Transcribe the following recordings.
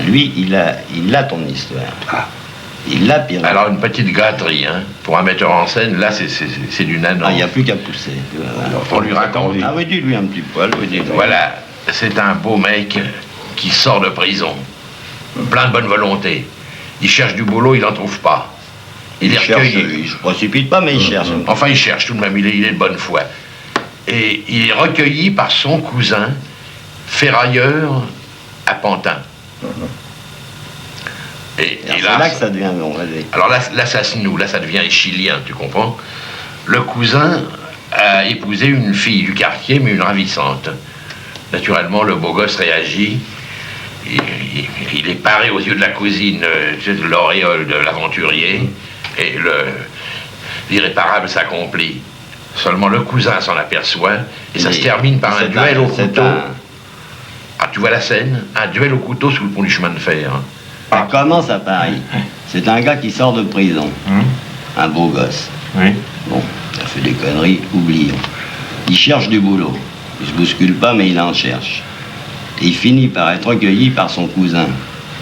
Lui, il a ton histoire. Ah. Il l'a pire. Alors une petite gâterie, hein. Pour un metteur en scène, là c'est du nanan. Ah, il n'y a plus qu'à pousser. On lui raconte. Ah oui, dis-lui un petit poil. Oui, dis-lui. Voilà, c'est un beau mec qui sort de prison, plein de bonne volonté. Il cherche du boulot, il n'en trouve pas. Il est cherche, recueilli. il se précipite pas, mais il cherche. Enfin, il cherche tout de même, il est de bonne foi. Et il est recueilli par son cousin, ferrailleur à Pantin. Et C'est là, là que ça devient bon, vas-y. alors là, ça se noue, là, ça devient chilien, tu comprends? Le cousin a épousé une fille du quartier, mais une ravissante. Naturellement, le beau gosse réagit. Il est paré aux yeux de la cousine, tu sais, de l'auréole de l'aventurier, et l'irréparable s'accomplit. Seulement le cousin s'en aperçoit, et ça se termine par un duel au couteau. Ah, tu vois la scène? Un duel au couteau sous le pont du chemin de fer. Ça commence à Paris. C'est un gars qui sort de prison. Un beau gosse. Oui. Bon, il a fait des conneries, oublions. Il cherche du boulot. Il se bouscule pas, mais il en cherche. Et il finit par être recueilli par son cousin,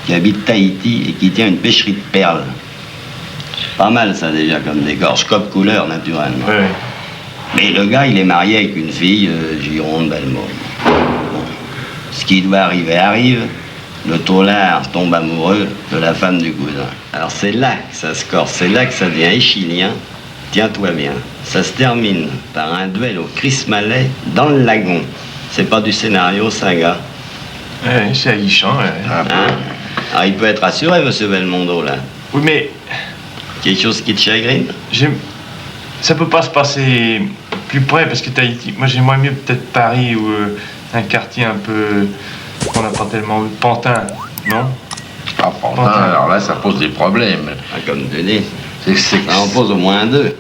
qui habite Tahiti et qui tient une pêcherie de perles. Pas mal ça déjà comme décor, scope couleur naturellement. Oui. Mais le gars, il est marié avec une fille, Gironde Belmont. Bon. Ce qui doit arriver arrive. Le taulard tombe amoureux de la femme du cousin. Alors c'est là que ça se corse, c'est là que ça devient échilien. Tiens-toi bien. Ça se termine par un duel au Chris Mallet dans le lagon. C'est pas du scénario, ça, gars. Oui, c'est aguichant. Ouais. Hein? Alors il peut être rassuré, monsieur Belmondo, là. Oui, mais Quelque chose qui te chagrine? ça peut pas se passer plus près parce que Tahiti. Moi, j'aimerais mieux peut-être Paris ou un quartier un peu qu'on n'a pas tellement vu. Pantin, non? Ah, Pantin, alors là, ça pose des problèmes. Ah, comme tu dis, C'est ça en pose au moins deux.